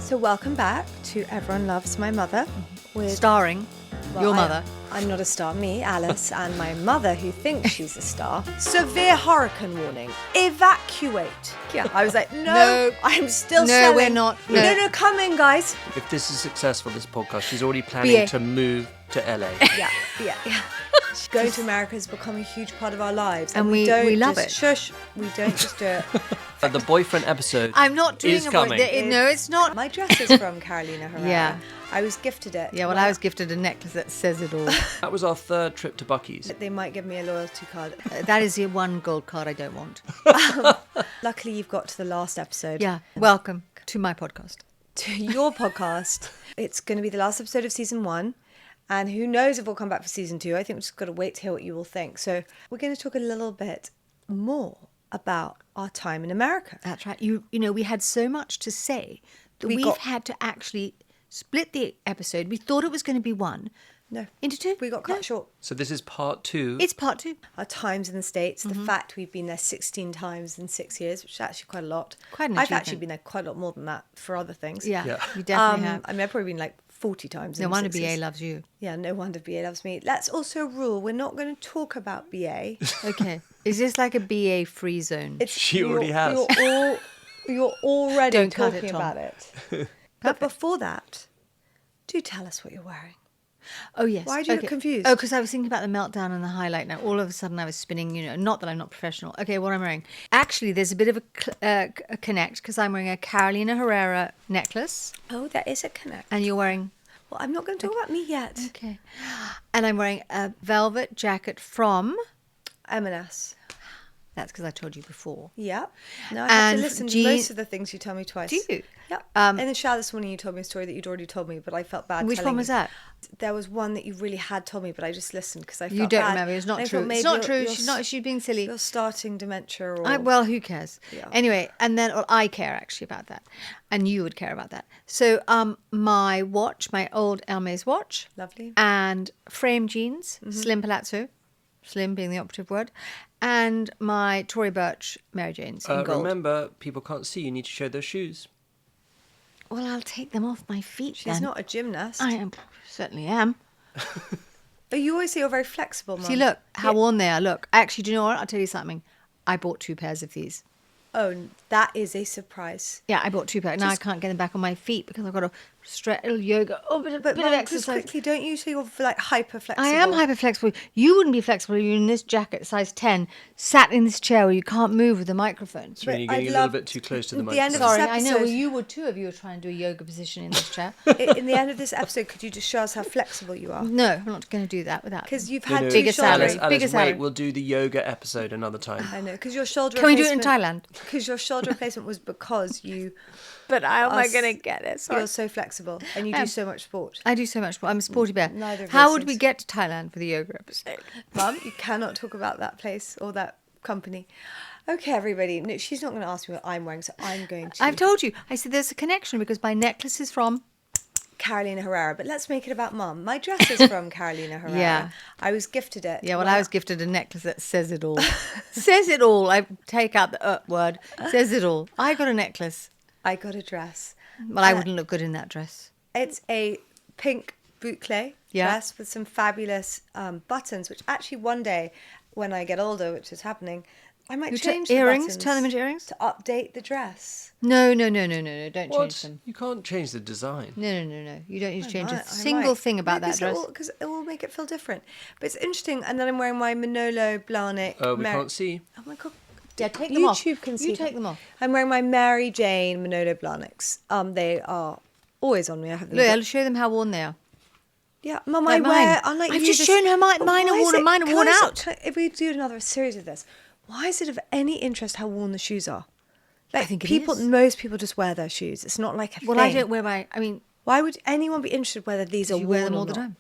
So welcome back to Everyone Loves My Mother. With, Starring your mother. I'm not a star, me, Alice, and my mother who thinks she's a star. Severe hurricane warning. Evacuate. Yeah, I was like, no. I'm still selling. No, we're not. No, come in, guys. If this is successful, this podcast, she's already planning to move to LA. Yeah. Going to America has become a huge part of our lives. And we love just it. Shush. We don't just do it. The boyfriend episode I'm not doing is a coming. No, it's not. My dress is from Carolina Herrera. Yeah. I was gifted it. Yeah, well, I was gifted a necklace that says it all. That was our third trip to Bucky's. They might give me a loyalty card. That is the one gold card I don't want. Luckily, you've got to the last episode. Yeah, welcome to my podcast. To your podcast. It's going to be the last episode of season 1. And who knows if we'll come back for season 2. I think we've just got to wait to hear what you will think. So we're going to talk a little bit more about our time in America. That's right. You know, we had so much to say that we've had to actually split the episode. We thought it was going to be one. No. Into 2. We got cut short. So this is part 2. It's part 2. Our times in the States, the fact we've been there 16 times in 6 years, which is actually quite a lot. Quite an I've achievement. actually been there quite a lot more than that for other things. Yeah, you definitely have. I mean, I've probably been like 40 times No in wonder 6 BA years. loves you. Yeah, no wonder BA loves me. That's also a rule. We're not going to talk about BA. Okay. Is this like a BA free zone? She already has. You're already Don't cut talking it, Tom. about it. But before that, do tell us what you're wearing. Oh, yes. Why do you look confused? Oh, because I was thinking about the meltdown and the highlight. Now, all of a sudden, I was spinning, not that I'm not professional. Okay, what I'm wearing. Actually, there's a bit of a connect because I'm wearing a Carolina Herrera necklace. Oh, there is a connect. And you're wearing... Well, I'm not going to talk about me yet. Okay. And I'm wearing a velvet jacket from... M&S. That's because I told you before. Yeah. No, I have And to listen to jean- most of the things you tell me twice. Do you? Yeah. In the shower this morning, you told me a story that you'd already told me, but I felt bad Which telling one was you. that? There was one that you really had told me, but I just listened because I felt You don't bad. remember. It's not And I true. thought maybe It's not true. you're She's being silly. You're starting dementia or... Well, who cares? Yeah. Anyway, and then I care actually about that. And you would care about that. So my watch, my old Hermes watch. Lovely. And frame jeans, slim palazzo, slim being the operative word, and my Tory Burch Mary Janes in gold. Remember, people can't see. You need to show those shoes. Well, I'll take them off my feet She's then. not a gymnast. Certainly am. Oh, you always say you're very flexible, Mum. See, look, how worn they are. Look, actually, do you know what? I'll tell you something. I bought 2 pairs of these. Oh, that is a surprise. Yeah, I bought 2 pairs. Now I can't get them back on my feet because I've got to stretch, little yoga, bit of Mum, just exercise. quickly, don't you say you're like hyper flexible? I am hyper flexible. You wouldn't be flexible. You're in this jacket, size 10, sat in this chair where you can't move with the microphone. So you're I'd getting a little love bit too close to the at the microphone. end of Sorry, this I know. episode- Well, you would too if you were trying to do a yoga position in this chair. In the end of this episode, could you just show us how flexible you are? No, I'm not going to do that without. Because you've No, had no, two Bigger shoulder... salary. Alice, Bigger salary. wait, we'll do the yoga episode another time. I know, because your shoulder Can we do it in replacement- Thailand? Because your shoulder replacement was because you... But how am I gonna get it? You're so flexible and you do so much sport. I do so much. I'm a sporty bear. Neither of How those would we things. get to Thailand for the yoga episode? Mum, you cannot talk about that place or that company. Okay, everybody. No, she's not going to ask me what I'm wearing, so I'm going to... I've told you. I said there's a connection because my necklace is from... Carolina Herrera, but let's make it about Mum. My dress is from Carolina Herrera. Yeah. I was gifted it. Yeah, well, I was gifted a necklace that says it all. Says it all. I take out the word. Says it all. I got a necklace. I got a dress. Well, I wouldn't look good in that dress. It's a pink boucle dress with some fabulous buttons, which actually one day when I get older, which is happening, I might change the earrings. buttons Turn them into earrings. to update the dress. No. Don't change What? them. You can't change the design. No. You don't need to change I a single might. thing about that dress. Because it will make it feel different. But it's interesting. And then I'm wearing my Manolo-Blahnik. Oh, we can't see. Oh my God. Yeah, take them off. YouTube can see. You take them off. I'm wearing my Mary Jane Manolo-Blahniks. They are always on me. I have them. Look, I'll show them how worn they are. Yeah, Mum, Like I wear. mine. Unlike I've you, just this- shown her mine. But Mine are why is worn. it- Mine are can worn I stop out. trying- If we do another series of this, why is it of any interest how worn the shoes are? Like, I think it people, is. most people just wear their shoes. It's not like a Well, thing. I don't wear my. I mean, Why would anyone be interested whether these are you worn wear them or all the not? time.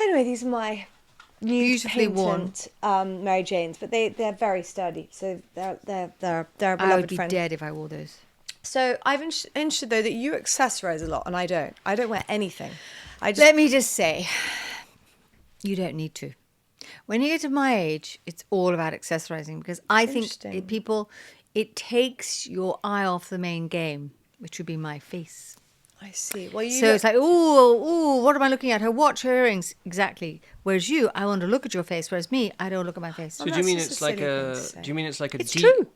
Anyway, these are my new Beautifully worn. patent, Mary Janes, but they're very sturdy. So they're a beloved I would be friend. dead if I wore those. So I've interested though that you accessorize a lot, and I don't. I don't wear anything. I just Let me just say, you don't need to. When you get to my age, it's all about accessorizing because I think Interesting. it takes your eye off the main game. which would be my face. I see. Well, So it's like, ooh, what am I looking at? Her watch, her earrings. Exactly. Whereas you, I want to look at your face. Whereas me, I don't look at my face. So do you mean it's like a? It's true.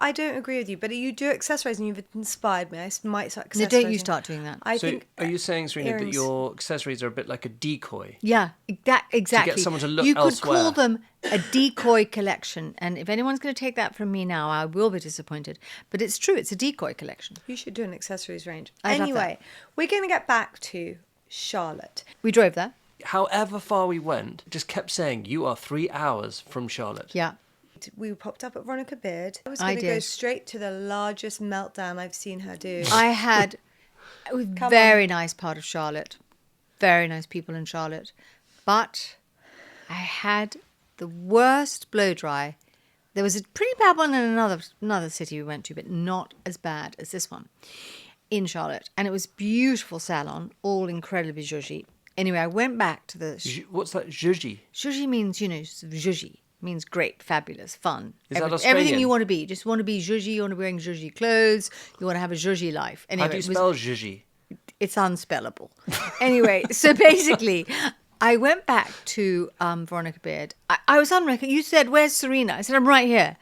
I don't agree with you, but you do accessorize, and you've inspired me. I might start accessorizing. No, don't you start doing that. I So think. are you saying, Serena, that earrings- your accessories are a bit like a decoy? Yeah, exactly. To get someone to look you could elsewhere. call them a decoy collection. And if anyone's going to take that from me now, I will be disappointed. But it's true. It's a decoy collection. You should do an accessories range. I'd love Anyway, we're going to get back to Charlotte. We drove there. However far we went, just kept saying, you are 3 hours from Charlotte. Yeah. We popped up at Veronica Beard. I was I going to go did. straight to the largest meltdown I've seen her do. I had a very nice part of Charlotte. Very nice people in Charlotte. But I had the worst blow dry. There was a pretty bad one in another city we went to, but not as bad as this one in Charlotte. And it was beautiful salon, all incredibly zhuzhy. Anyway, I went back to the... What's that? Zhuzhy? Zhuzhy means, zhuzhy. Means great, fabulous, fun. Is that Australian? Everything you want to be. You just want to be zhuzhy. You want to be wearing zhuzhy clothes. You want to have a zhuzhy life. Anyway, How do you spell zhuzhy? It's unspellable. Anyway, so basically, I went back to Veronica Beard. I was unrecognizable. You said, "Where's Serena?" I said, "I'm right here."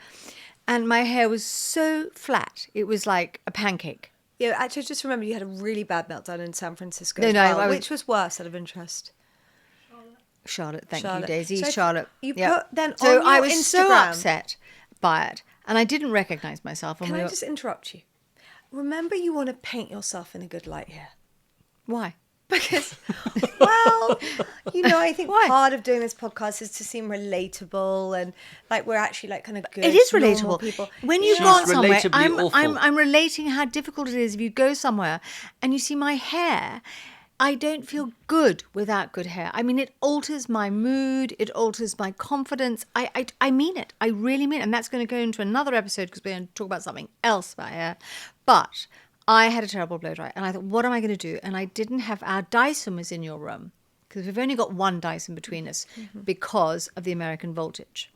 And my hair was so flat. It was like a pancake. Yeah, actually, just remember you had a really bad meltdown in San Francisco. No, as no, well. I was- Which was worse, out of interest? Charlotte, thank Charlotte. you, Daisy. So Charlotte. you Yeah. put then so on I your was so Instagram- upset by it, and I didn't recognize myself. And Can we I were- just interrupt you? Remember, you want to paint yourself in a good light here. Why? Because, well, I think Why? part of doing this podcast is to seem relatable and like we're actually like kind of good. It is normal relatable. people. When you've She's gone somewhere, relatably awful. I'm relating how difficult it is if you go somewhere and you see my hair. I don't feel good without good hair. I mean, it alters my mood. It alters my confidence. I mean it. I really mean it. And that's going to go into another episode because we're going to talk about something else about hair. But I had a terrible blow dry. And I thought, what am I going to do? And I didn't have... Our Dyson was in your room because we've only got one Dyson between us because of the American voltage.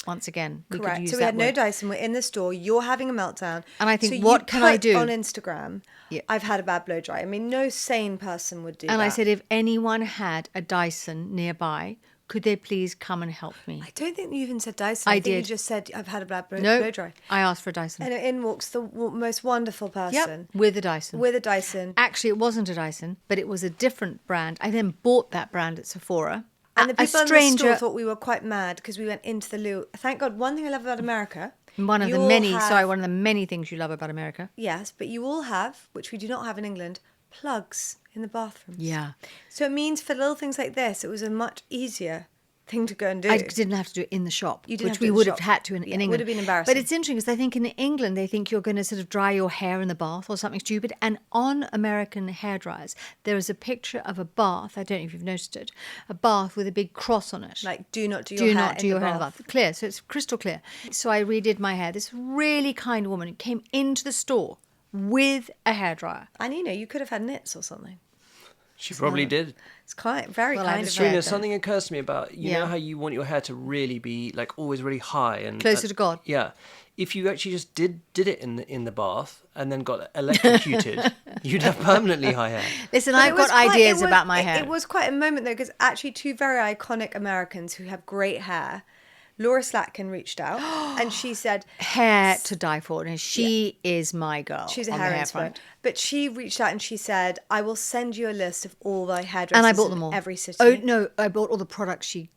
Once again, we could Correct. use So we that had no word. Dyson. We're in the store. You're having a meltdown. And I think, so what you can I put do? on Instagram? Yeah. I've had a bad blow dry. I mean, no sane person would do that. And I said, if anyone had a Dyson nearby, could they please come and help me? I don't think you even said Dyson. I think you did. just said I've had a bad blow No, dry. I asked for a Dyson. And in walks the most wonderful person With a Dyson. with a Dyson. Actually, it wasn't a Dyson, but it was a different brand. I then bought that brand at Sephora. And the A people in the stranger, store thought we were quite mad because we went into the loo. Thank God, one thing I love about America. one of you the all many, have- one of the many things you love about America. Yes, but you all have, which we do not have in England, plugs in the bathroom. Yeah. So it means for little things like this, it was a much easier thing to go and do. I didn't have to do it in the shop, You didn't which have to we do it in would the have shop. had to in Yeah, it England. would have been embarrassing. But it's interesting because I think in England they think you're going to sort of dry your hair in the bath or something stupid. And on American hair dryers, there is a picture of a bath. I don't know if you've noticed it. A bath with a big cross on it. Like, do not do Do your not hair do your hair in the bath. Clear, so it's crystal clear. So I redid my hair. This really kind woman came into the store with a hairdryer. And you could have had knits or something. She probably did. It's very Well, I kind was of Serena, her. Serena, something occurs to me about, you Yeah. know how you want your hair to really be like always really high and Closer to God. Yeah. If you actually just did it in the bath and then got electrocuted, you'd have permanently high hair. Listen, But it I've was got quite- ideas it was- about my hair. It was quite a moment though, because actually two very iconic Americans who have great hair. Laura Slatkin reached out and she said, hair to die for. And she is my girl. she's a on the hair hair expert, front. but she reached out and she said, I will send you a list of all the hairdressers And I bought in them all. every city. Oh, no, I bought all the products they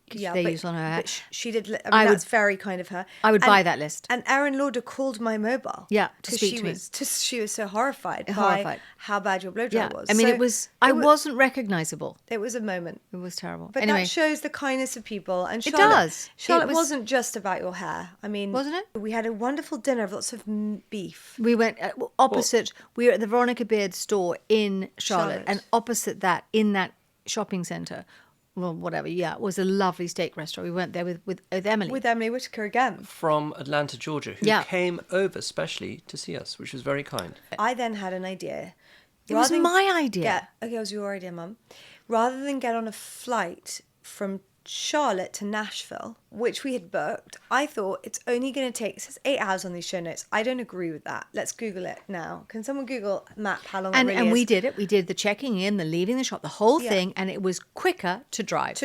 but- use on her hair. but she did. I mean, I would- that's very kind of her. I would And- buy that list. And Erin Lauder called my mobile. Yeah, to 'cause speak she to me. was she was so horrified by Horrified. how bad your blow dry Yeah, was. I mean, So I wasn't recognizable. It was a moment. It was terrible. But anyway, that shows the kindness of people. And It Charlotte, does. Charlotte It was- wasn't just about your hair. I mean, Wasn't it? We had a wonderful dinner of lots of beef. we went opposite. We were at the Veronica Beard store in Charlotte, Charlotte. and opposite that, in that shopping centre, well, whatever, yeah, was a lovely steak restaurant. We went there with Emily. With Emily Whitaker again. From Atlanta, Georgia, who Yeah. came over specially to see us, which was very kind. I then had an idea. It was Rather than my idea. Okay, it was your idea, Mum. Rather than get on a flight from Charlotte to Nashville, which we had booked, I thought it's only going to take, it says 8 hours on these show notes. I don't agree with that. Let's Google it now. Can someone Google map how long it really is? And we did it. We did the checking in, the leaving the shop, the whole thing, and it was quicker to drive.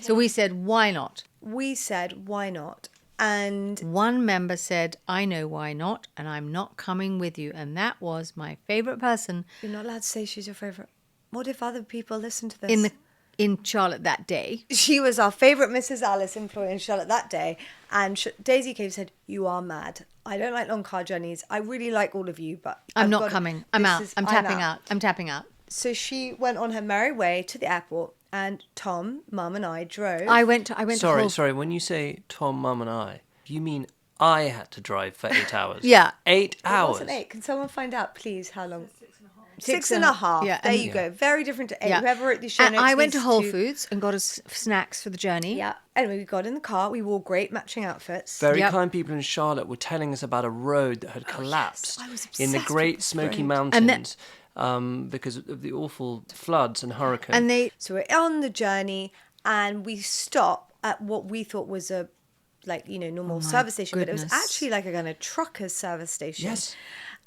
So we said, why not? We said, why not? And one member said, I know why not, and I'm not coming with you. And that was my favourite person. You're not allowed to say she's your favourite. What if other people listen to this? In Charlotte that day. She was our favourite Mrs. Alice employee in Charlotte that day. And Daisy Cave said, you are mad. I don't like long car journeys. I really like all of you, but I'm not coming. I'm out. I'm tapping out. So she went on her merry way to the airport, and Tom, Mum and I drove. I went to Sorry. When you say Tom, Mum and I, you mean I had to drive for 8 hours? Yeah. 8 hours? It wasn't 8. Can someone find out, please, how long? 6.5. Yeah, there you go. Very different to 8. Yeah. Whoever wrote these show And notes I went to needs Whole Foods and got us snacks for the journey. Yeah. Anyway, we got in the car. We wore great matching outfits. Very kind people in Charlotte were telling us about a road that had collapsed I was in the obsessed Great with this Smoky road. Mountains because of the awful floods and hurricanes. And So we're on the journey, and we stop at what we thought was a normal service station, but it was goodness. actually like a kind of truckers service station. Yes.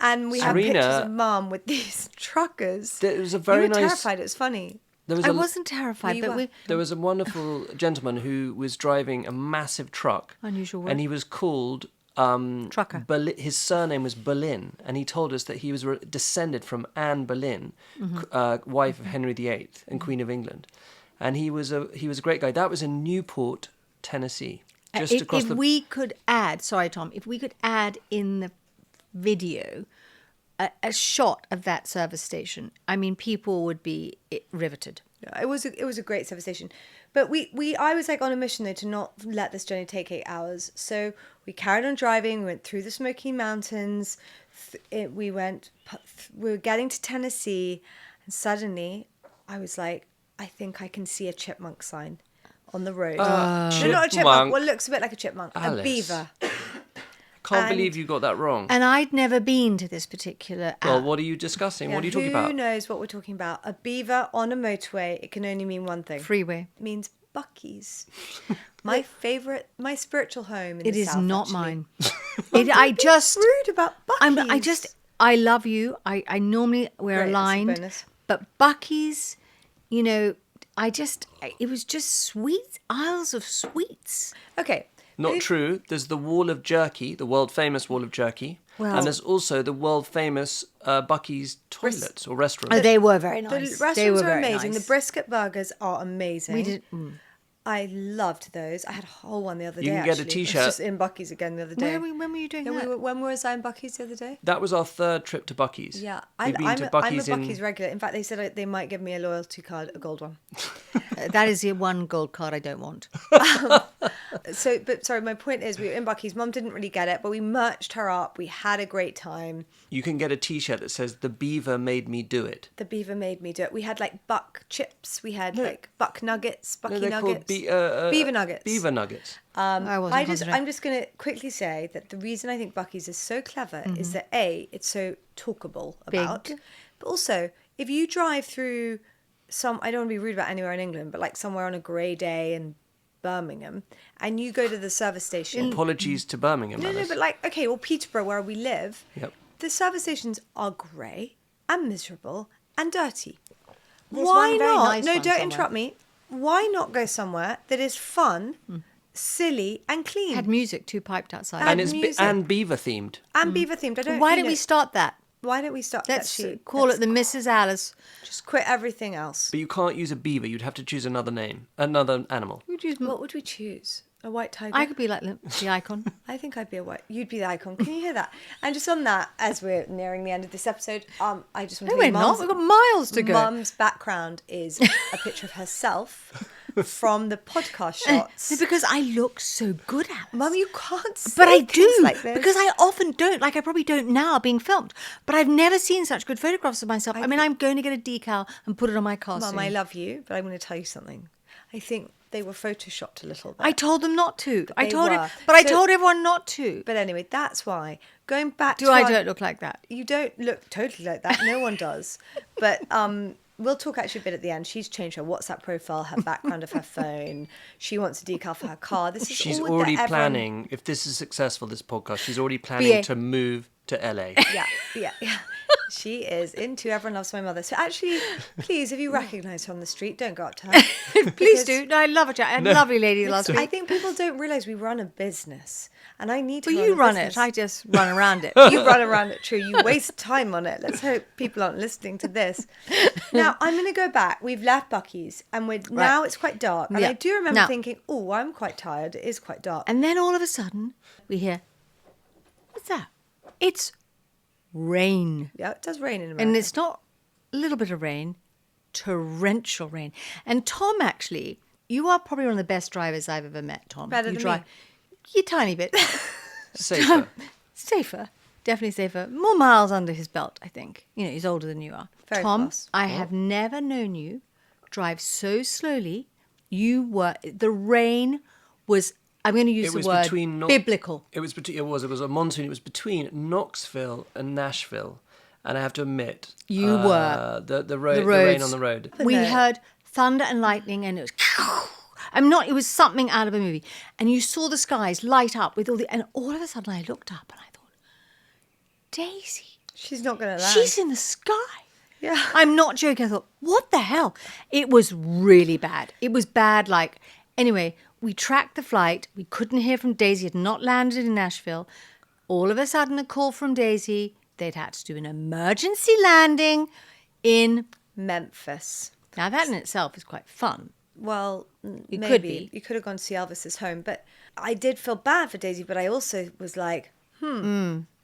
And we had Serena- pictures of Mum with these truckers. There was a very you were nice- terrified. It was funny. I wasn't terrified, You but were. There was a wonderful gentleman who was driving a massive truck. Unusual word. And he was called... Trucker. His surname was Boleyn, and he told us that he was descended from Anne Boleyn, wife of Henry VIII and Queen of England. And he was a great guy. That was in Newport, Tennessee. Just across the... we could add, sorry, Tom, if we could add in the video a shot of that service station, I mean, people would be riveted. It was a great service station. But I was like on a mission though to not let this journey take 8 hours. So we carried on driving. We went through the Smoky Mountains. We were getting to Tennessee, and suddenly I was like, I think I can see a chipmunk sign on the road. No, not a chipmunk. Well, it looks a bit like a chipmunk. Alice. A beaver. Can't believe you got that wrong. And I'd never been to this particular Well, what are you discussing? What are you talking about? Who knows what we're talking about? A beaver on a motorway. It can only mean one thing. freeway. It means Bucky's. My favourite, my spiritual home in It the is South, not actually. mine. I just... rude about Bucky's. I love you. I normally we're Great, that's a aligned. bonus. But Bucky's, it was just sweet, aisles of sweets. Okay. Not true. There's the Wall of Jerky, the world famous Wall of Jerky. Well- and there's also the world famous Bucky's toilets or restaurants. Oh, they were very The nice. restaurants They were are very amazing. nice. The brisket burgers are amazing. We did. I loved those. I had a whole one the other day. You can get a actually. I was t-shirt. just in Bucky's again the other day. When were you doing Yeah, that? when was I in Bucky's the other day? That was our third trip to Bucky's. Yeah, We've been to I'm a Bucky's Bucky's regular. In fact, they said they might give me a loyalty card, a gold one. That is the one gold card I don't want. Sorry, my point is we were in Bucky's. Mum didn't really get it, but we merched her up. We had a great time. You can get a t-shirt that says, "The beaver made me do it." The beaver made me do it. We had like buck chips. We had like buck nuggets, Bucky No, they're nuggets. called beaver nuggets. Beaver nuggets. I I'm just going to quickly say that the reason I think Bucky's is so clever is that A, it's so talkable about, Big. but also if you drive through I don't want to be rude about anywhere in England, but like somewhere on a grey day in Birmingham, and you go to the service station. Apologies to Birmingham, No, Alice. but like, okay, well, Peterborough, where we live, Yep. the service stations are grey and miserable and dirty. There's Why one very not? nice No, one don't somewhere. interrupt me. Why not go somewhere that is fun, silly, and clean? Had music too piped outside. and it's music. and beaver themed. and beaver themed. Why don't we start that? Why don't we start? Let's call it the Mrs. Alice. Just quit everything else. But you can't use a beaver. You'd have to choose another name, another animal. What would we choose? A white tiger? I could be like the icon. I think I'd be a white. You'd be the icon. Can you hear that? And just on that, as we're nearing the end of this episode, I just want No, to we're not. We've got miles to go. Mum's background is a picture of herself from the podcast shots. Because I look so good at it. Mum, you can't say But I things do, like this. because I often don't. Like I probably don't now being filmed. But I've never seen such good photographs of myself. I mean, I'm going to get a decal and put it on my car Mum, soon. I love you, but I'm going to tell you something. I think they were photoshopped a little bit. I told them not to. I They told were. it, but I So- told everyone not to. But anyway, that's why. Going back Do to I our- don't look like that? You don't look totally like that. No one does. But we'll talk actually a bit at the end. She's changed her WhatsApp profile, her background of her phone. She wants a decal for her car. This is She's all already that everyone- planning, if this is successful, this podcast, she's already planning to move to LA. Yeah. She is into Everyone Loves My Mother. So actually, please, if you recognise her on the street, don't go up to her. Please Because do. No, I love her. A lovely lady last I week. think people don't realise we run a business. And I need to Well, run you a run business. it. I just run around it. You run around it, true. You waste time on it. Let's hope people aren't listening to this. Now, I'm going to go back. We've left Bucky's and now it's quite dark. And Yeah. I do remember Now- thinking, oh, I'm quite tired. It is quite dark. And then all of a sudden, we hear, what's that? It's rain. Yeah, it does rain in America. And it's not a little bit of rain, torrential rain. And Tom, actually, you are probably one of the best drivers I've ever met, Tom. Better you than drive, me. You're a tiny bit. Safer. Safer. Definitely safer. More miles under his belt, I think. You know, he's older than you are. Very Tom, close. I have never known you drive so slowly. The rain was, I'm going to use It the was word, between biblical. It was a monsoon. It was between Knoxville and Nashville, and I have to admit, You were. the rain roads. on the road. We No. heard thunder and lightning, and it was. It was something out of a movie. And you saw the skies light up with and all of a sudden I looked up and I thought, Daisy, She's not going to land. she's in the sky. Yeah. I'm not joking. I thought, what the hell? It was really bad. It was bad. Anyway, we tracked the flight. We couldn't hear from Daisy. It had not landed in Nashville. All of a sudden, a call from Daisy. They'd had to do an emergency landing in. Memphis. Now, that in itself is quite fun. Well, It maybe. could be. You could have gone to see Elvis's home. But I did feel bad for Daisy, but I also was like,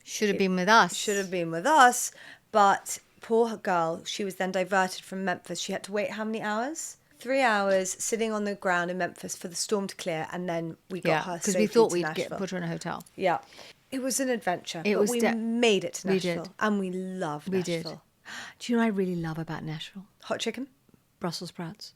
Should have been with us. should have been with us. But poor girl, she was then diverted from Memphis. She had to wait how many hours? 3 hours sitting on the ground in Memphis for the storm to clear, and then we got her because safely we thought to we'd Nashville. put her in a hotel. Yeah. It was an adventure. It but was we de- made it to we Nashville. did. And we loved We Nashville. did. Do you know what I really love about Nashville? Hot chicken? Brussels sprouts.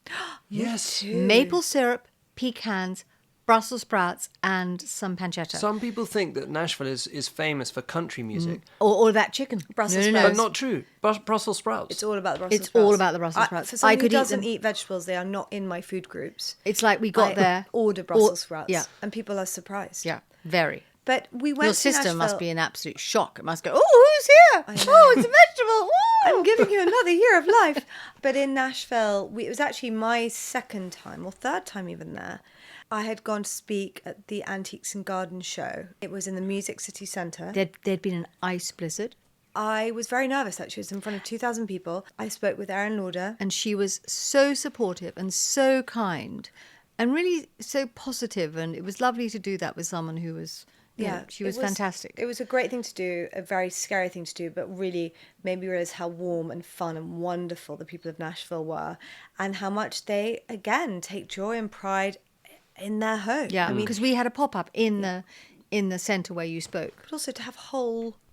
Yes. Maple syrup, pecans, Brussels sprouts, and some pancetta. Some people think that Nashville is famous for country music, or that chicken. Brussels no, no, but no. not true. Brussels sprouts. It's all about the Brussels It's sprouts. all about the Brussels sprouts. For someone I could who eat doesn't them. eat vegetables, they are not in my food groups. It's like we got I there. order Brussels sprouts. Yeah. And people are surprised. Yeah, very. But we went Your to sister must Nashville. be in absolute shock. It must go, oh, who's here? Oh, it's a vegetable. Woo! I'm giving you another year of life. But in Nashville, it was actually my second time, or third time even there. I had gone to speak at the Antiques and Gardens show. It was in the Music City Centre. There'd been an ice blizzard, I was very nervous, actually. It was in front of 2,000 people. I spoke with Erin Lauder. and she was so supportive and so kind and really so positive, and it was lovely to do that with someone who was, she was fantastic. It was a great thing to do, a very scary thing to do, but really made me realise how warm and fun and wonderful the people of Nashville were, and how much they, again, take joy and pride in their home. Yeah, I mean, because we had a pop-up in the centre where you spoke. but also to have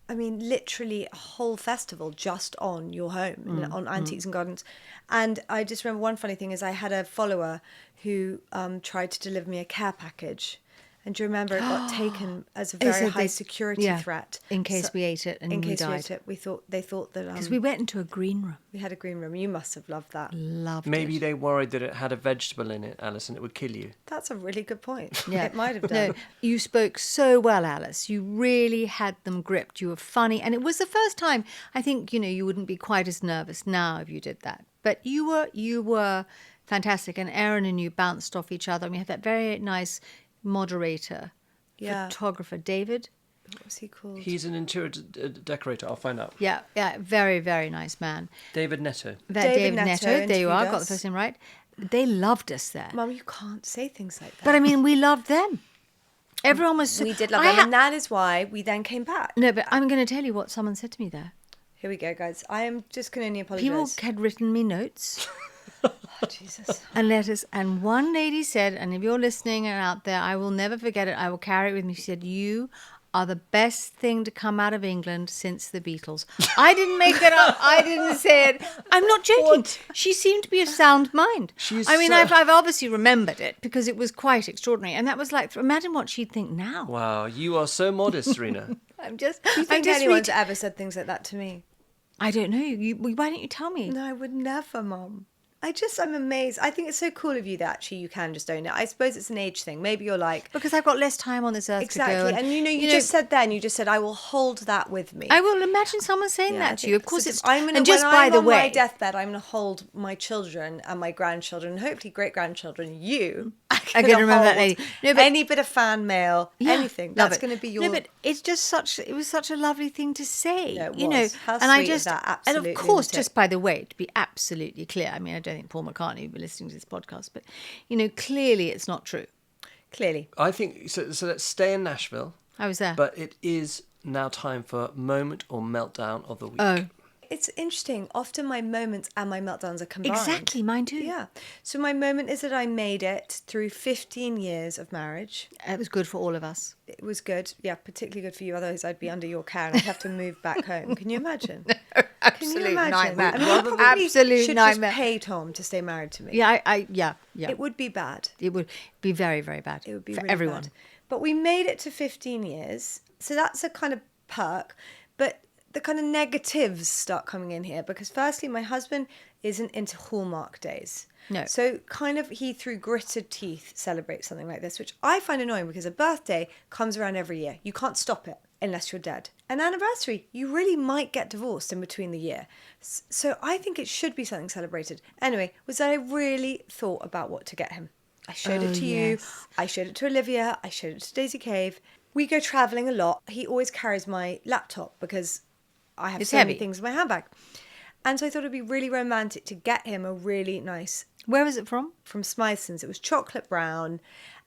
literally a whole festival just on your home, on Antiques and Gardens. And I just remember one funny thing is I had a follower who tried to deliver me a care package. And do you remember it got taken as a very high security threat? In case So- we ate it and in we case we died. ate it, they thought that Because we went into a green room. we had a green room. You must have loved that. Loved Maybe it. they worried that it had a vegetable in it, Alice, and it would kill you. That's a really good point. Yeah. It might have done. No, you spoke so well, Alice. You really had them gripped. You were funny. And it was the first time, I think, you wouldn't be quite as nervous now if you did that. But you were fantastic. And Erin and you bounced off each other. And we had that very nice moderator, Yeah. photographer, David. What was he called? He's an interior decorator. I'll find out. Yeah, very, very nice man. David Netto. David Netto there you are, interviewed got the us. first name right. They loved us there. Mum, you can't say things like that. But I mean, we loved them. Everyone was so... we did love I them, and that is why we then came back. No, but I'm going to tell you what someone said to me there. Here we go, guys. I am just going to only apologise. People had written me notes Oh, Jesus. and letters, and one lady said, and if you're listening and out there, I will never forget it, I will carry it with me. She said, you are the best thing to come out of England since the Beatles. I didn't make it up. I didn't say it. I'm not joking. She seemed to be of sound mind. She's I mean, so- I've obviously remembered it because it was quite extraordinary. And that was like, imagine what she'd think now. Wow, you are so modest, Serena. I'm just Do you think I'm just anyone's ever said things like that to me? I don't know. Why don't you tell me? No, I would never, Mum. I'm amazed. I think it's so cool of you that actually you can just own it. I suppose it's an age thing. Maybe you're like... Because I've got less time on this earth to go. Exactly. And you just said then, you just said, I will hold that with me. I will imagine someone saying that to you. Of course, it's... And just by the way, on my deathbed, I'm going to hold my children and my grandchildren, and hopefully great-grandchildren. You are going to remember that lady. No, but, any bit of fan mail, anything. That's going to be your... No, but it's just it was such a lovely thing to say. Yeah, it was. You know, how and sweet I just, is that? Absolutely. And of course, just by the way, to be absolutely clear, I mean, I don't think Paul McCartney will be listening to this podcast, but, clearly it's not true. Clearly. I think, so let's stay in Nashville. I was there. But it is now time for moment or meltdown of the week. Oh. It's interesting. Often my moments and my meltdowns are combined. Exactly, mine too. Yeah. So my moment is that I made it through 15 years of marriage. It was good for all of us. It was good. Yeah, particularly good for you. Otherwise, I'd be under your care and I'd have to move back home. Can you imagine? Absolute nightmare. I mean, I probably Absolute should nightmare. just pay Tom to stay married to me. Yeah, yeah. It would be bad. It would be very, very bad. It would be for really everyone. bad. But we made it to 15 years. So that's a kind of perk. But the kind of negatives start coming in here because firstly, my husband isn't into Hallmark days. No. So kind of he through gritted teeth celebrates something like this, which I find annoying because a birthday comes around every year. You can't stop it unless you're dead. An anniversary, you really might get divorced in between the year. So I think it should be something celebrated. Anyway, was that I really thought about what to get him. I showed it to you. I showed it to Olivia. I showed it to Daisy Cave. We go travelling a lot. He always carries my laptop because I have so many things in my handbag. And so I thought it'd be really romantic to get him a really nice... Where was it from? From Smythson's. It was chocolate brown.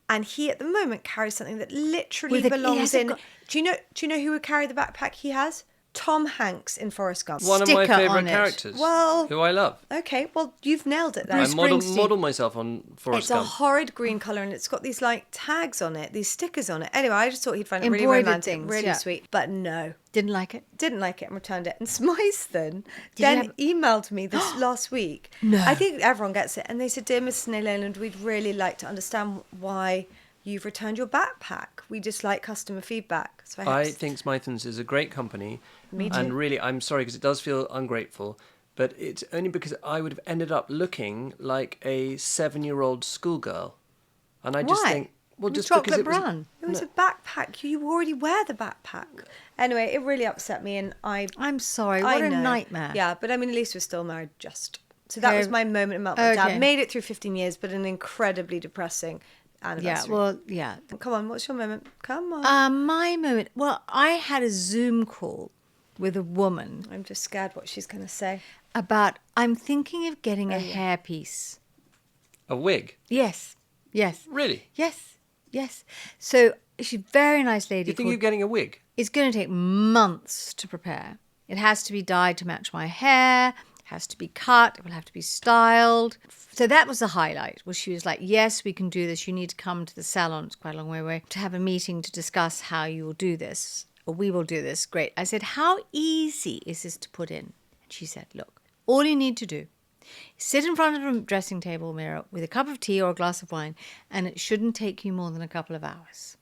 And he, at the moment, carries something that literally belongs in... Do you know who would carry the backpack he has? Tom Hanks in Forrest Gump. One of my favourite characters, who I love. Okay, well, you've nailed it there. I model myself on Forrest Gump. It's a horrid green colour and it's got these like tags on it, these stickers on it. Anyway, I just thought he'd find it really romantic, really sweet. But no. Didn't like it? Didn't like it and returned it. And Smythson then emailed me this last week. No. I think everyone gets it. And they said, "Dear Mrs. Naylor-Leyland, we'd really like to understand why you've returned your backpack. We just like customer feedback." So I think Smythson's is a great company. Me too. And really, I'm sorry because it does feel ungrateful, but it's only because I would have ended up looking like a 7-year-old schoolgirl. And I just think, well, just because it was... It was a backpack. You already wear the backpack. Anyway, it really upset me and I'm sorry. What a nightmare. Yeah, but I mean, at least we're still married So that was my moment of meltdown. I made it through 15 years, but an incredibly depressing anniversary. Yeah, well, yeah. Come on, what's your moment? Come on. My moment. Well, I had a Zoom call with a woman. I'm just scared what she's going to say. I'm thinking of getting a hairpiece. A wig? Yes. Really? Yes. So she's a very nice lady. You think you're getting a wig? It's going to take months to prepare. It has to be dyed to match my hair. It has to be cut. It will have to be styled. So that was the highlight. Well, she was like, "Yes, we can do this. You need to come to the salon. It's quite a long way away to have a meeting to discuss how you will do this. Or we will do this." Great. I said, "How easy is this to put in?" And she said, "Look, all you need to do is sit in front of a dressing table mirror with a cup of tea or a glass of wine, and it shouldn't take you more than a couple of hours."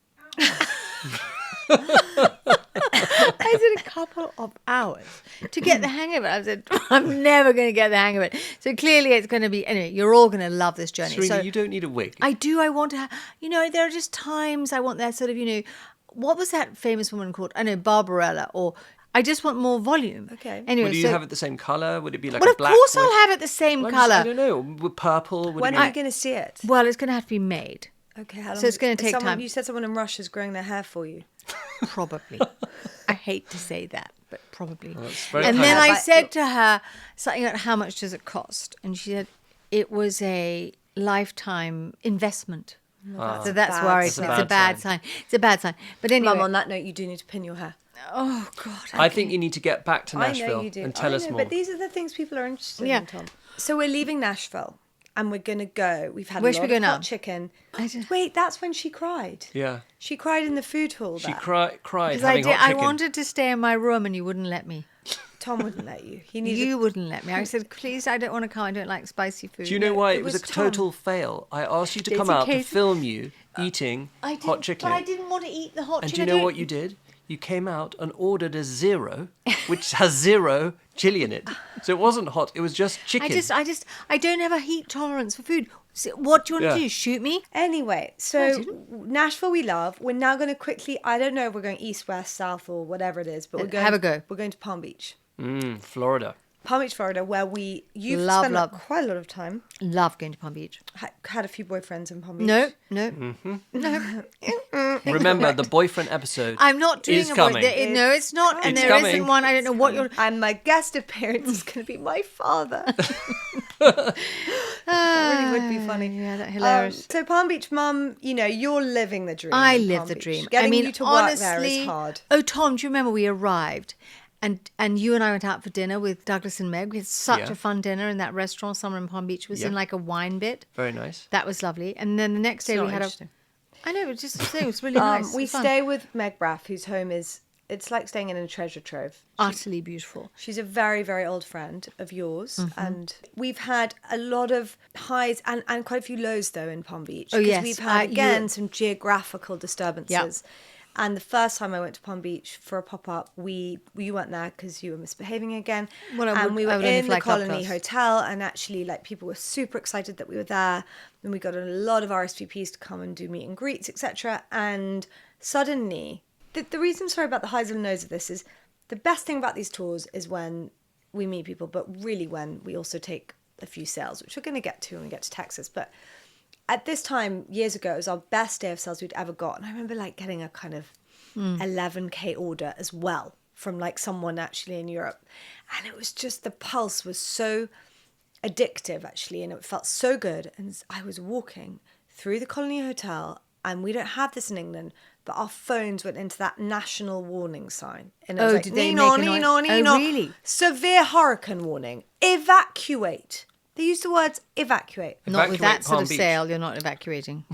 I said, "A couple of hours to get the hang of it." I said, "I'm never going to get the hang of it." So clearly it's going to be, anyway, you're all going to love this journey. Serena, so you don't need a wig. I do. I want to have, there are just times I want that sort of, what was that famous woman called? I know, Barbarella, or I just want more volume. Okay. Anyway, would you have it the same colour? Would it be like well, a black? Of course I'll have it the same colour. I don't know. With purple? When are you going to see it? Well, it's going to have to be made. Okay, how long? So it's going to take time. You said someone in Russia is growing their hair for you. Probably. I hate to say that, but probably. Well, that's very and kind. then I said to her something like, "How much does it cost?" And she said it was a lifetime investment. So that's worrisome. It's a bad sign. It's a bad sign. But anyway. Mum, on that note, you do need to pin your hair. Oh, God. Okay. I think you need to get back to I Nashville know you do. and tell us more. But these are the things people are interested in, Tom. So we're leaving Nashville and we're going to go. We've had a lot of hot chicken. Wait, that's when she cried. Yeah. She cried in the food hall. She cried because having hot chicken. I wanted to stay in my room and you wouldn't let me. Tom wouldn't let you. You wouldn't let me. I said, "Please, I don't want to come. I don't like spicy food." Do you know why it was a total fail? I asked you to come out to film you eating hot chicken. But I didn't want to eat the hot chicken. And do you know what you did? you came out and ordered a zero, which has 0 chili in it. So it wasn't hot. It was just chicken. I don't have a heat tolerance for food. So what do you want to Yeah. do? Shoot me? Anyway, so Nashville we love. We're now going to quickly, I don't know if we're going east, west, south or whatever it is, but we're going, Have a go. We're going to Palm Beach. Florida. Palm Beach, Florida, where you've Love, spent love. quite a lot of time. Love going to Palm Beach. Had a few boyfriends in Palm Beach. No. Remember, the boyfriend episode I'm not doing is a coming. No, it's not. And It's there coming. isn't one. I don't know what you're... And my guest appearance is going to be my father. That really would be funny. Yeah, that's hilarious. So Palm Beach, Mum, you're living the dream. I in live Palm the Beach. dream. Getting I mean, you to work honestly, there is hard. Oh, Tom, do you remember we arrived and you and I went out for dinner with Douglas and Meg? We had such Yeah. a fun dinner in that restaurant somewhere in Palm Beach. It was in Yeah. like a wine bit. Very nice. That was lovely. And then the next day It's we not had interesting. I know, it was just it was really nice. It We was fun. stay with Meg Braff, whose home it's like staying in a treasure trove. Utterly beautiful. She's a very, very old friend of yours. Mm-hmm. And we've had a lot of highs and quite a few lows, though, in Palm Beach. Oh, 'Cause yes. we've had, again, you- some geographical disturbances. And the first time I went to Palm Beach for a pop-up, you weren't there because you were misbehaving again. Well, and we were I would only in the fly Colony cocktails. Hotel, and actually, people were super excited that we were there. And we got a lot of RSVPs to come and do meet and greets, etc. And suddenly, the reason, sorry, about the highs and lows of this is the best thing about these tours is when we meet people, but really when we also take a few sales, which we're going to get to when we get to Texas. But at this time, years ago, it was our best day of sales we'd ever got. And I remember getting a kind of 11K order as well from someone actually in Europe. And it was just, the pulse was so addictive actually. And it felt so good. And I was walking through the Colony Hotel, and we don't have this in England, but our phones went into that national warning sign. And it was did they "Nino, make a noise?" Nino, Oh, Nino, really? severe hurricane warning, evacuate. They used the words evacuate. Not with Evacuate that sort Palm of Beach. sale, you're not evacuating.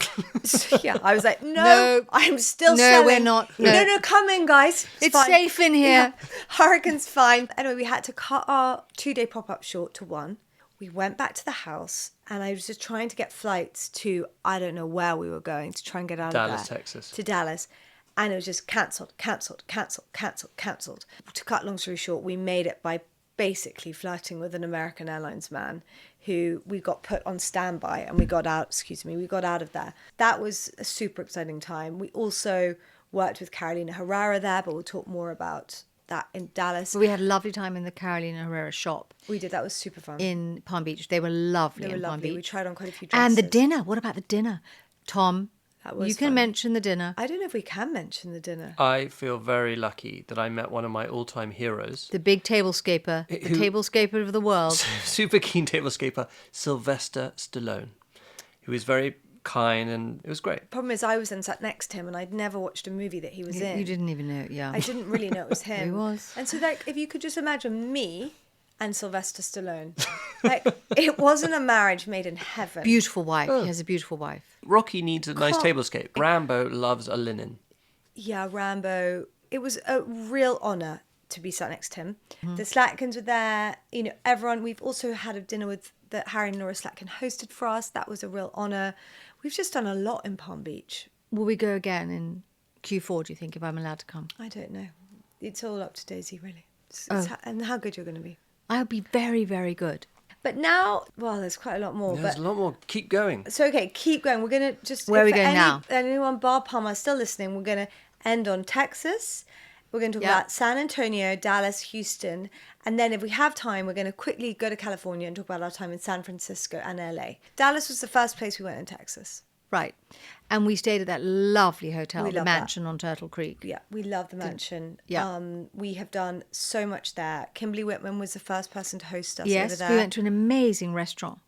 Yeah, I was like, no, No. I'm still No, selling. we're not. No, No. come in, guys. It's fine. safe in here. Yeah. Hurricane's fine. Anyway, we had to cut our 2-day pop-up short to 1. We went back to the house, and I was just trying to get flights to, I don't know where we were going, to try and get out of Dallas, there. Texas. To Dallas. And it was just cancelled. To cut long story short, we made it by basically flirting with an American Airlines man who we got put on standby, and we got out of there. That was a super exciting time. We also worked with Carolina Herrera there, but we'll talk more about that in Dallas. We had a lovely time in the Carolina Herrera shop We did. That was super fun. in Palm Beach. They were lovely They were in Palm lovely. Beach. We tried on quite a few dresses. And the dinner. What about the dinner? Tom, That was you can fun. mention the dinner. I don't know if we can mention the dinner. I feel very lucky that I met one of my all-time heroes, The big tablescaper. The Who- tablescaper of the world. super keen tablescaper, Sylvester Stallone, who was very kind, and it was great. Problem is, I was then sat next to him, and I'd never watched a movie that he was in. You didn't even know, yeah. I didn't really know it was him. He was. And so, if you could just imagine me and Sylvester Stallone, it wasn't a marriage made in heaven. Beautiful wife. He has a beautiful wife. Rocky needs a nice tablescape. Rambo loves a linen. Yeah, Rambo. It was a real honour to be sat next to him. Mm-hmm. The Slatkins were there. Everyone. We've also had a dinner that Harry and Laura Slatkin hosted for us. That was a real honour. We've just done a lot in Palm Beach. Will we go again in Q4, do you think, if I'm allowed to come? I don't know. It's all up to Daisy, really. And how good you're going to be. I'll be very, very good. But now, well, there's quite a lot more. There's but a lot more. Keep going. So, okay, keep going. We're going to just... Where are we for going now? Anyone bar Palma still listening, we're going to end on Texas. We're going to talk Yeah. about San Antonio, Dallas, Houston. And then if we have time, we're going to quickly go to California and talk about our time in San Francisco and LA. Dallas was the first place we went in Texas. Right. And we stayed at that lovely hotel, We the love that. mansion on Turtle Creek. Yeah, we love the mansion. Yeah. We have done so much there. Kimberly Whitman was the first person to host us over Yes, there. we went to an amazing restaurant.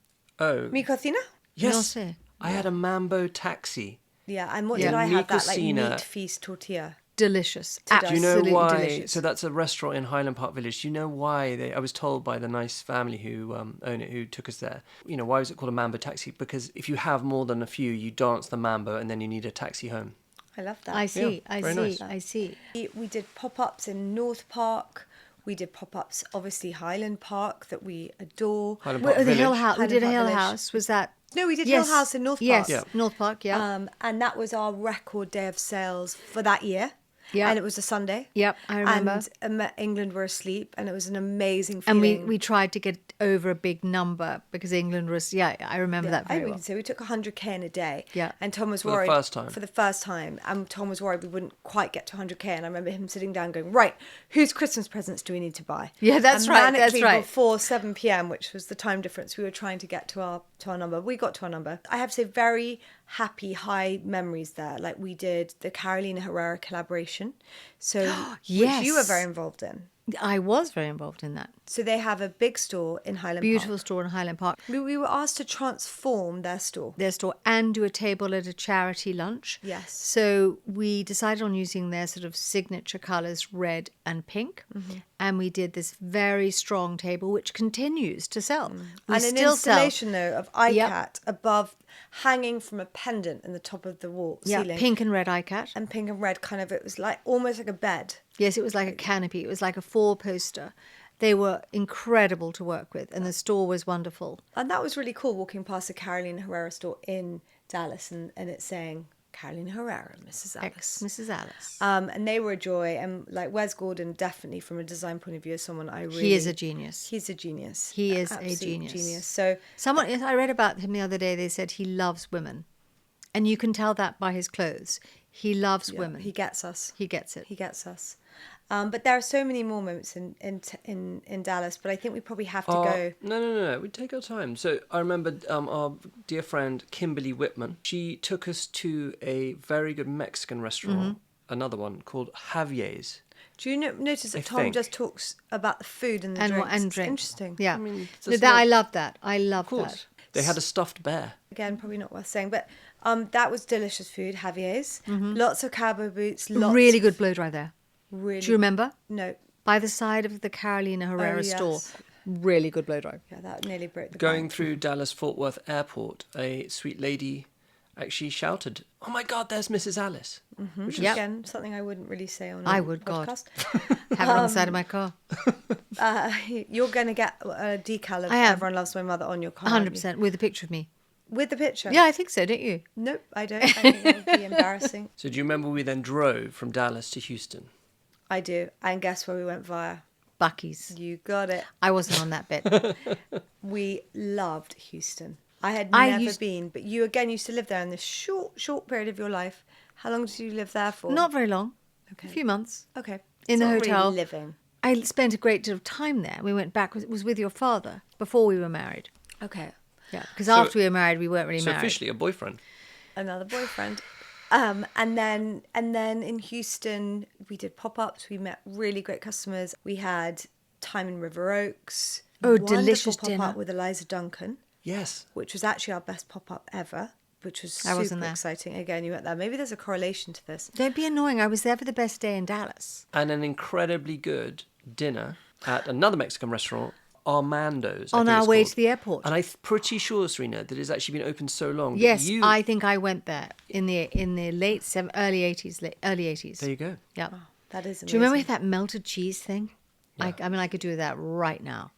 Oh, Mi cocina? yes. No sé. I had a Mambo Taxi. Yeah, and what Yeah. did I have? That Micocina. meat feast tortilla. Delicious. die. Do you know Absolutely why? delicious. So that's a restaurant in Highland Park Village. Do you know why I was told by the nice family who own it, who took us there. Why was it called a Mambo Taxi? Because if you have more than a few, you dance the mambo, and then you need a taxi home. I love that. I see, Yeah, I very see, nice. I see. We did pop-ups in North Park. We did pop-ups, obviously, Highland Park, that we adore. Highland Park The Village. Hill House. We Highland did a Park Hill Village. House. Was that? No, we did Yes. Hill House in North Park. Yes, Yeah. North Park, yeah. And that was our record day of sales for that year. Yeah. And it was a Sunday. Yep, I remember. And England were asleep, and it was an amazing And feeling. we tried to get over a big number because England was, I remember that very well. So we took 100k in a day. Yeah. And Tom was For the worried. first time. For the first time. And Tom was worried we wouldn't quite get to 100k. And I remember him sitting down going, right, whose Christmas presents do we need to buy? Yeah, that's and right, that's manically right. Before 7 p.m., which was the time difference, we were trying to get to our number. We got to our number. I have to say, very happy, high memories there. Like, we did the Carolina Herrera collaboration. So, Yes. which you were very involved in. I was very involved in that. So they have a big store in Highland Beautiful Park. store in Highland Park. We were asked to transform their store. Their store and do a table at a charity lunch. Yes. So we decided on using their sort of signature colours, red and pink. Mm-hmm. And we did this very strong table, which continues to sell. We And an still installation, though, of iCat Yep. above, hanging from a pendant in the top of the wall ceiling. pink and red iCat. And pink and red, kind of, it was like almost like a bed. Yes, it was like a canopy. It was like a 4-poster. They were incredible to work with, and the store was wonderful. And that was really cool, walking past the Carolina Herrera store in Dallas, and it's saying, Carolina Herrera, Mrs. Alice. Mrs. Alice. And they were a joy. And like Wes Gordon, definitely from a design point of view, is someone I really... He is a genius. He's a genius. He is Absolute a genius. So I read about him the other day. They said he loves women, and you can tell that by his clothes. He loves women. he gets us. He gets it. He gets us. But there are so many more moments in Dallas, but I think we probably have to go. No. We take our time. So I remember our dear friend Kimberly Whitman. She took us to a very good Mexican restaurant, another one called Javier's. Do you notice that I Tom think. just talks about the food and the And drinks? and It's drink. interesting. Yeah. I mean, No, there's that no- I love that. I love Of course. that. They had a stuffed bear. Again, probably not worth saying, but that was delicious food. Javier's, lots of cowboy boots, lots Really good blow dry there. Really, Do you remember? No, By the side of the Carolina Herrera yes. store. Really good blow dry. yeah, that nearly broke the Going bank. through Dallas Fort Worth Airport, a sweet lady actually shouted, "Oh my God, there's Mrs. Alice!" Which is Yep. Again, something I wouldn't really say on I a would, God. podcast. Have it on the side of my car. You're going to get a decal of I am. Everyone Loves My Mother on your car. aren't you? 100% with a picture of me. With the picture? Yeah, I think so, don't you? Nope, I don't. I think that would be embarrassing. So do you remember we then drove from Dallas to Houston? I do. And guess where we went via? Bucky's. You got it. I wasn't on that bit. We loved Houston. I had I never used- been, but you again used to live there in this short period of your life. How long did you live there for? Not very long. Okay. A few months. Okay. In the It's not really hotel. living. I spent a great deal of time there. We went back. It was with your father before we were married. Okay. Yeah, because So- after we were married, we weren't really So married. officially a boyfriend. Another boyfriend. And then in Houston, we did pop-ups. We met really great customers. We had time in River Oaks. Oh, Wonderful delicious pop-up dinner. with Eliza Duncan, Yes. which was actually our best pop-up ever, which was I wasn't super there. exciting. Again, you went there. Maybe there's a correlation to this. Don't be annoying. I was there for the best day in Dallas. And an incredibly good dinner at another Mexican restaurant, Armando's. I On think our it's way called. to the airport. And I'm pretty sure, Serena, that it's actually been open so long. that Yes, you... I think I went there in the early 80s. Early 80s. There you go. Yeah. That is amazing. Do you remember that melted cheese thing? Yeah. I mean, I could do that right now,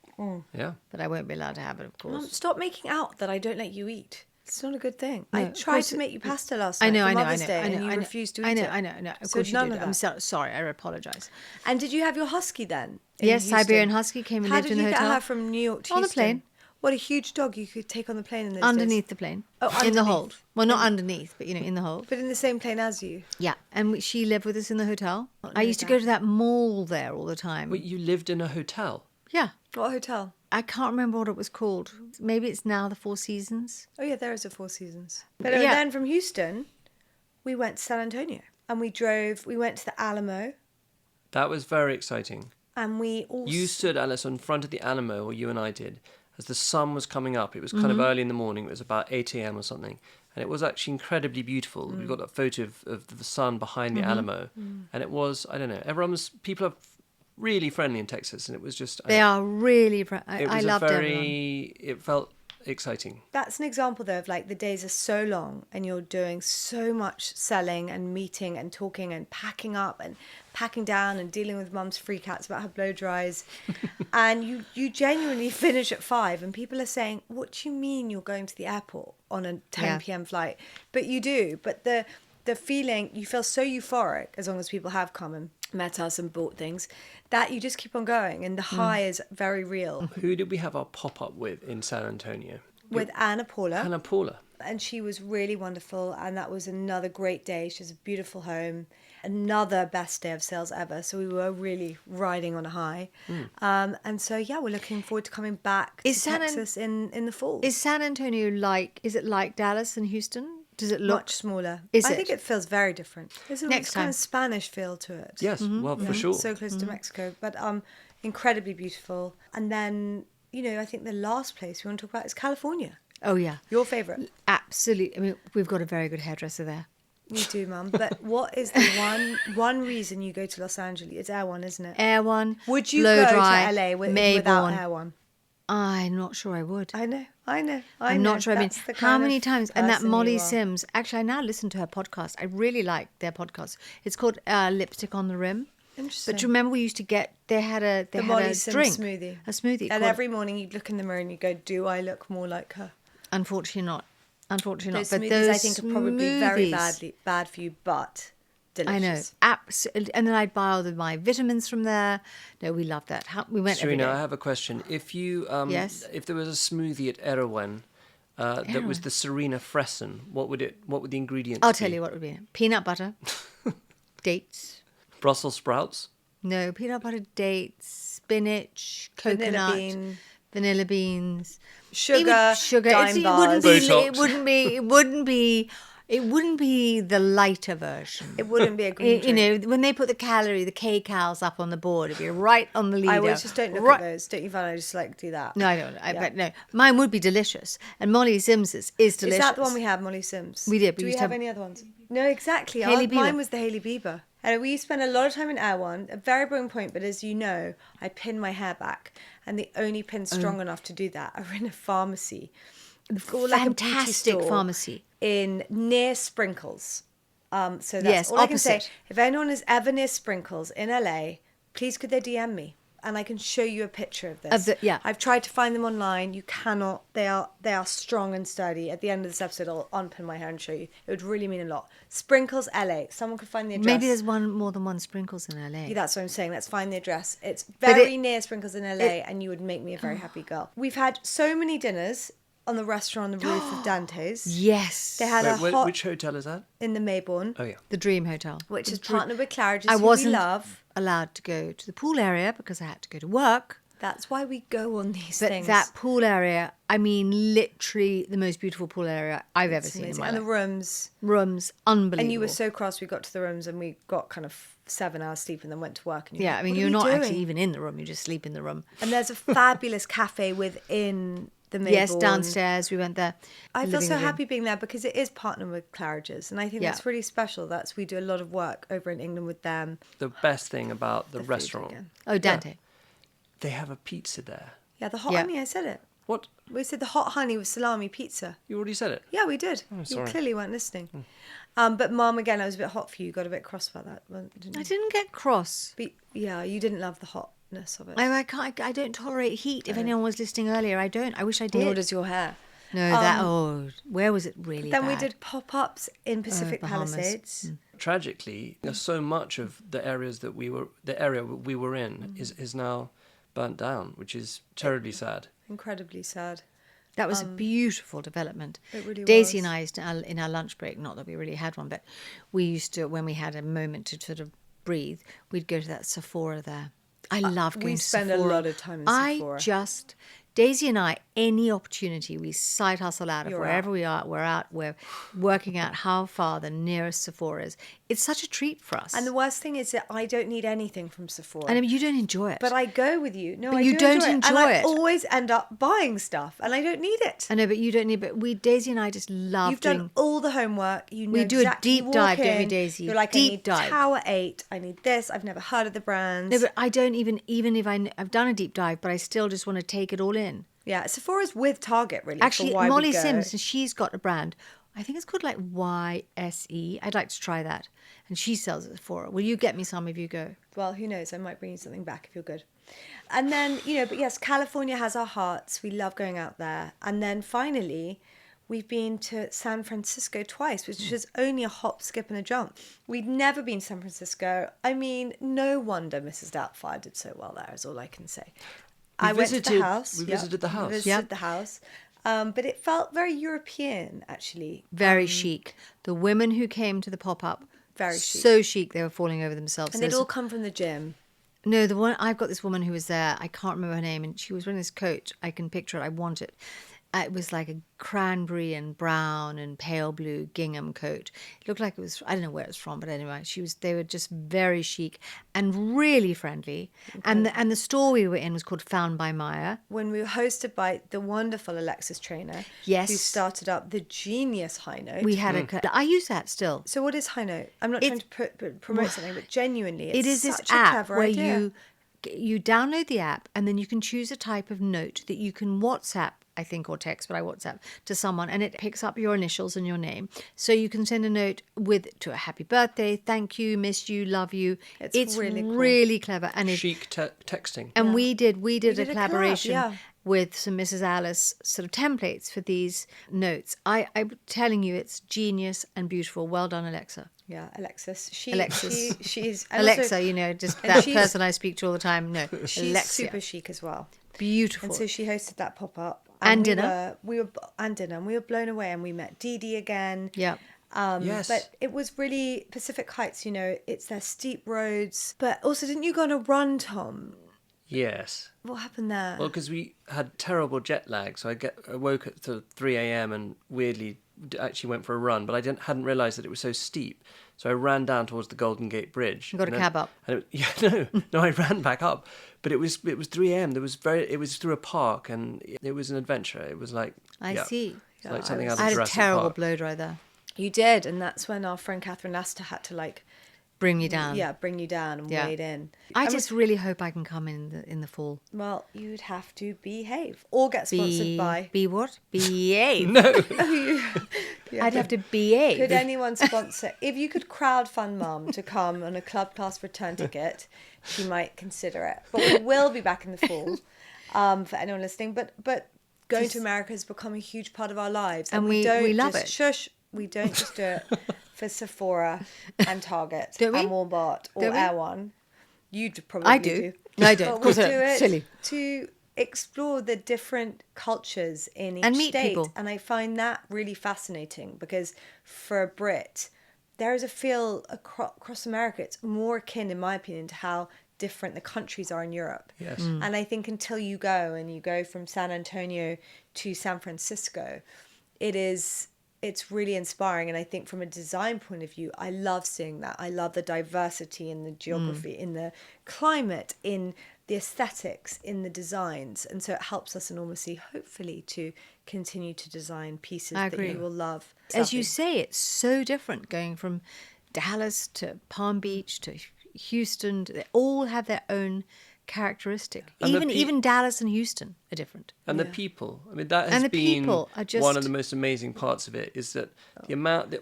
Yeah. but I won't be allowed to have it, of Mum, course. stop making out that I don't let you eat. It's not a good thing. No, I of tried course to it- make you pasta last night I know, for I know, I Mother's know, Day, I know, and you I know. refused to eat I know, it. I know. Of So course you none did. of I'm that. sorry. I apologise. And did you have your husky then? in Yes, Houston? Siberian Husky came and How lived did in the you get hotel. her from New York to On the Houston? plane. What a huge dog you could take on the plane in those Underneath days. the plane. Oh, In the underneath. hold. Well, not underneath, but, in the hold. But in the same plane as you. Yeah. And she lived with us in the hotel. I know used to that. go to that mall there all the time. Wait, you lived in a hotel? Yeah. What hotel? I can't remember what it was called. Maybe it's now the Four Seasons. Oh yeah, there is a Four Seasons. But Yeah. then from Houston, we went to San Antonio. And we went to the Alamo. That was very exciting. And we also... You stood, Alice, in front of the Alamo, or you and I did, as the sun was coming up. It was kind of early in the morning. It was about 8 a.m. or something. And it was actually incredibly beautiful. We've got that photo of the sun behind the Alamo. And it was, I don't know, people are really friendly in Texas. And it was just... They are really... It I was loved everyone. it felt exciting. That's an example, though, of like the days are so long and you're doing so much selling and meeting and talking and packing up and packing down and dealing with mum's freakouts about her blow dries. And you genuinely finish at 5 and people are saying, what do you mean you're going to the airport on a 10 Yeah. p.m. flight? But you do. But the the feeling, you feel so euphoric as long as people have come and met us and bought things, that you just keep on going, and the high is very real. Who did we have our pop-up with in San Antonio? With Anna Paula. Anna Paula. And she was really wonderful, and that was another great day. She has a beautiful home, another best day of sales ever. So we were really riding on a high. And so, yeah, we're looking forward to coming back to Texas in the fall. Is San Antonio is it like Dallas and Houston? Does it look much smaller? Is I it? think it feels very different. There's a Next kind time. of Spanish feel to it. Yes, well, for sure. So close to Mexico, but incredibly beautiful. And then, I think the last place we want to talk about is California. Oh, yeah. Your favourite? Absolutely. I mean, we've got a very good hairdresser there. We do, Mum. But what is the one reason you go to Los Angeles? It's Air One, isn't it? Air One. Would you blow go dry, to LA without Mayborn. Air One? I'm not sure I would. I know. I'm not sure. I mean, That's the how kind many of times? And that person Molly you are. Sims. Actually, I now listen to her podcast. I really like their podcast. It's called Lipstick on the Rim. Interesting. But do you remember we used to get? They had a Molly Sims drink, smoothie. a smoothie. And called- every morning you'd look in the mirror and you'd go, "Do I look more like her?" Unfortunately not. Unfortunately Those not. But smoothies, those I think, are probably very smoothies- bad for you, but delicious. I know, absolutely. And then I'd buy all my vitamins from there. No, we loved that. We went every Serena, day. I have a question. If you, Yes? if there was a smoothie at Erewhon that was the Serena Fresson, what would the ingredients I'll be? tell you what would be in it. Peanut butter, dates. Brussels sprouts? No, peanut butter, dates, spinach, coconut, vanilla beans, Sugar, even sugar. dime It bars. It wouldn't be the lighter version. It wouldn't be a green You drink. know, when they put the kcals up on the board, it'd be right on the leader. I always just don't look Right- at those. Don't you find I just like do that? No, I don't. But no, mine would be delicious, and Molly Sims's is delicious. Is that the one we had, Molly Sims? We did. Do we used to have any other ones? No, exactly. Hailey Mine Bieber. was the Hailey Bieber. And we spent a lot of time in Air One, a very boring point, but as you know, I pin my hair back. And the only pins strong enough to do that are in a pharmacy. Or like a beauty Fantastic store pharmacy. near Sprinkles. So that's Yes, all I can say. opposite. If anyone is ever near Sprinkles in LA, please could they DM me? And I can show you a picture of this. Yeah. I've tried to find them online. You cannot. They are strong and sturdy. At the end of this episode, I'll unpin my hair and show you. It would really mean a lot. Sprinkles, LA. Someone could find the address. Maybe there's more than one Sprinkles in LA. Yeah, that's what I'm saying. Let's find the address. It's But very near Sprinkles in LA, and you would make me a very happy girl. We've had so many dinners on the restaurant on the roof of Dante's. Yes. They had Wait, a hot which hotel is that? in the Mayborn, Oh, yeah. The Dream Hotel. which is partnered with Claridge's, I who wasn't we love. allowed to go to the pool area because I had to go to work. That's why we go on these But things. that pool area, I mean, literally the most beautiful pool area I've ever It's seen in amazing. my And the life. rooms. Rooms, unbelievable. And you were so cross. We got to the rooms and we got kind of 7 hours sleep and then went to work. And you were Yeah, like, I mean, "What are you're we not doing?" actually even in the room. You just sleep in the room. And there's a fabulous cafe within the Mayborn. Yes, downstairs. We went there. I feel living so room. happy being there because it is partnered with Claridge's, and I think Yeah. that's really special. We do a lot of work over in England with them. The best thing about the food restaurant, again. Oh, Dante. they have a pizza there. Yeah, the hot Yeah. honey. I said it. What? We said the hot honey with salami pizza. You already said it? Yeah, we did. You sorry. clearly weren't listening. But Mum, again, I was a bit hot for you. You got a bit cross about that, didn't you? I didn't get cross. But, yeah, you didn't love the hotness of it. I can't. I don't tolerate heat. If anyone was listening earlier, I don't. I wish I did. Nor does your hair. No, where was it really Then we bad? did pop-ups in Pacific Bahamas. Palisades. Tragically, so much of the area we were in is now burnt down, which is terribly sad. Incredibly sad. That was a beautiful development. It really Daisy was. and I used to, in our lunch break, not that we really had one, but we used to, when we had a moment to sort of breathe, we'd go to that Sephora there. I love going we to spend Sephora. a lot of time in Sephora. Daisy and I, any opportunity, we side hustle out of You're wherever we are. We're out. We're working out how far the nearest Sephora is. It's such a treat for us. And the worst thing is that I don't need anything from Sephora. And I mean, you don't enjoy it. But I go with you. No, But I you do don't enjoy it. enjoy And I it. always end up buying stuff, and I don't need it. I know, but you don't need. But Daisy and I just love You've doing. done all the homework. You know We do a exactly, deep you dive, walk don't we, in, Daisy? You're like, Deep I need dive. Tower 8. I need this. I've never heard of the brands. No, but I don't even if I've done a deep dive, but I still just want to take it all in. Yeah, Sephora's with Target, really. Actually, for why Molly we go. Sims, she's got a brand. I think it's called like YSE. I'd like to try that. And she sells it for. Will you get me some if you go? Well, who knows? I might bring you something back if you're good. And then, but yes, California has our hearts. We love going out there. And then finally, We've been to San Francisco twice, which is only a hop, skip, and a jump. We'd never been to San Francisco. I mean, no wonder Mrs. Doubtfire did so well there, is all I can say. I went to the house. We visited the house. We visited the house. But it felt very European, actually. Very chic. The women who came to the pop-up, Very chic. so chic they were falling over themselves. And they'd all come from the gym. No, the one I've got this woman who was there. I can't remember her name, and she was wearing this coat. I can picture it. I want it. It was like a cranberry and brown and pale blue gingham coat. It looked like it was, I don't know where it was from, but anyway, they were just very chic and really friendly. Okay. And the store we were in was called Found by Maya. When we were hosted by the wonderful Alexis Trainer, yes, who started up the genius High Note. We had I use that still. So what is High Note? I'm not trying to promote something, but genuinely, it is such this a app clever where idea. you download the app and then you can choose a type of note that you can WhatsApp, I think, or text, but I WhatsApp to someone, and it picks up your initials and your name. So you can send a note to a happy birthday, thank you, miss you, love you. It's really, cool. Really clever. And chic texting. And we did a collaboration collab, with some Mrs. Alice sort of templates for these notes. I'm telling you, it's genius and beautiful. Well done, Alexa. Yeah, Alexis. She's Alexa, also, just that person I speak to all the time. No, she's Alexia. super chic as well. Beautiful. And so she hosted that pop-up. And dinner. We were blown away, and we met Dee Dee again. Yeah. Yes. But it was really Pacific Heights, it's their steep roads. But also, didn't you go on a run, Tom? Yes. What happened there? Well, because we had terrible jet lag, so I woke at 3 a.m. and weirdly actually went for a run, but I hadn't realised that it was so steep. So I ran down towards the Golden Gate Bridge. You got a cab up. And I ran back up. But it was 3 a.m. It was through a park, and it was an adventure. It was like I see. It's like something out of I had Jurassic a terrible Park. blow dry there. You did, and that's when our friend Catherine Laster had to bring you down. Yeah, bring you down and wade in. I just really hope I can come in the fall. Well, you'd have to behave or get sponsored by. Be what? Behave. No. I'd have to behave. Could anyone sponsor? If you could crowdfund Mum to come on a club class return ticket, she might consider it. But we will be back in the fall. For anyone listening, but going to America has become a huge part of our lives, and we love it. Shush. We don't just do it for Sephora and Target and Walmart or Air One. You'd probably I do. No, I don't. But we do it silly. to explore the different cultures in each and meet state. people. And I find that really fascinating because for a Brit, there is a feel across America. It's more akin, in my opinion, to how different the countries are in Europe. Yes. And I think until you go from San Antonio to San Francisco, it's really inspiring. And I think from a design point of view, I love seeing that. I love the diversity in the geography, in the climate, in the aesthetics, in the designs. And so it helps us enormously, hopefully, to continue to design pieces that you will love. As you say, it's so different going from Dallas to Palm Beach to Houston. They all have their own characteristic. Even Dallas and Houston are different. And the people. I mean, that has been one of the most amazing parts of it, is that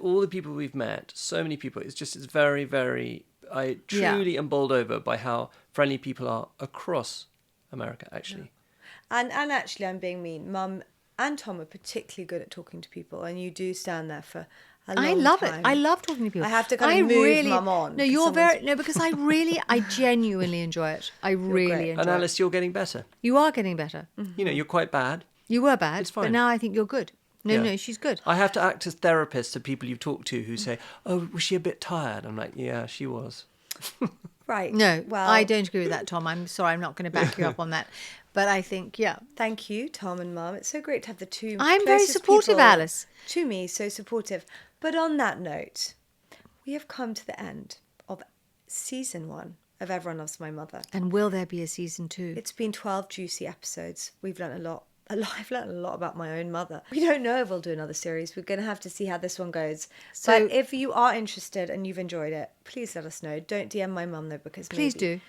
all the people we've met, so many people, it's very, very, I truly am bowled over by how friendly people are across America, actually. And actually, I'm being mean. Mum and Tom are particularly good at talking to people, and you do stand there for a long time. I love it. I love talking to people. I have to kind of move Mum on. No, because I genuinely enjoy it. I really enjoy it. And Alice, you're getting better. You are getting better. Mm-hmm. You're quite bad. You were bad, it's fine. But now I think you're good. No, she's good. I have to act as therapist to people you've talked to who say, "Oh, was she a bit tired?" I'm like, "Yeah, she was." Right. No, well, I don't agree with that, Tom. I'm sorry, I'm not going to back you up on that. But I think, Thank you, Tom and Mum. It's so great to have the two. I'm very supportive, Alice. To me, so supportive. But on that note, we have come to the end of season 1 of Everyone Loves My Mother. And will there be a season 2? It's been 12 juicy episodes. We've learnt a lot. I've learned a lot about my own mother. We don't know if we'll do another series. We're going to have to see how this one goes. So, but if you are interested and you've enjoyed it, please let us know. Don't DM my mum, though, because please do.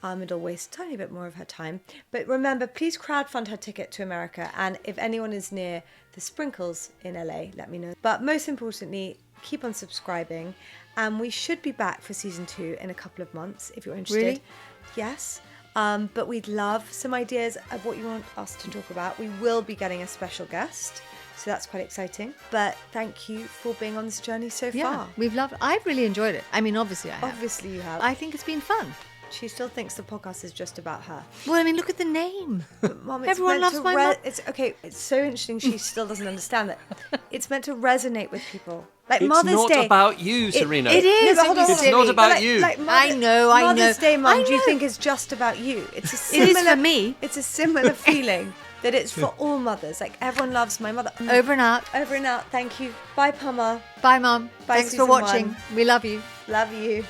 It'll waste a tiny bit more of her time. But remember, please crowdfund her ticket to America. And if anyone is near the Sprinkles in LA, let me know. But most importantly, keep on subscribing. And we should be back for season 2 in a couple of months, if you're interested. Really? Yes. But we'd love some ideas of what you want us to talk about. We will be getting a special guest. So that's quite exciting. But thank you for being on this journey so Yeah, far. I've really enjoyed it. I mean, obviously I have. Obviously you have. I think it's been fun. She still thinks the podcast is just about her. Well, I mean, look at the name. Mom, it's Everyone meant loves to my mum. It's okay. It's so interesting. She still doesn't understand that. It's meant to resonate with people. Like It's Mother's not Day. about you, Serena. It is. No, but hold on, It's hold on. not about But you. I know. Mother's Day, Mum, I do you know. think is just about you? It's a It is similar, for me. It's a similar feeling that it's for all mothers. Like everyone loves my mother. Over and out. Over and out. Thank you. Bye, Pama. Bye, Mum. Bye, Thanks for season watching. 1. We love you. Love you.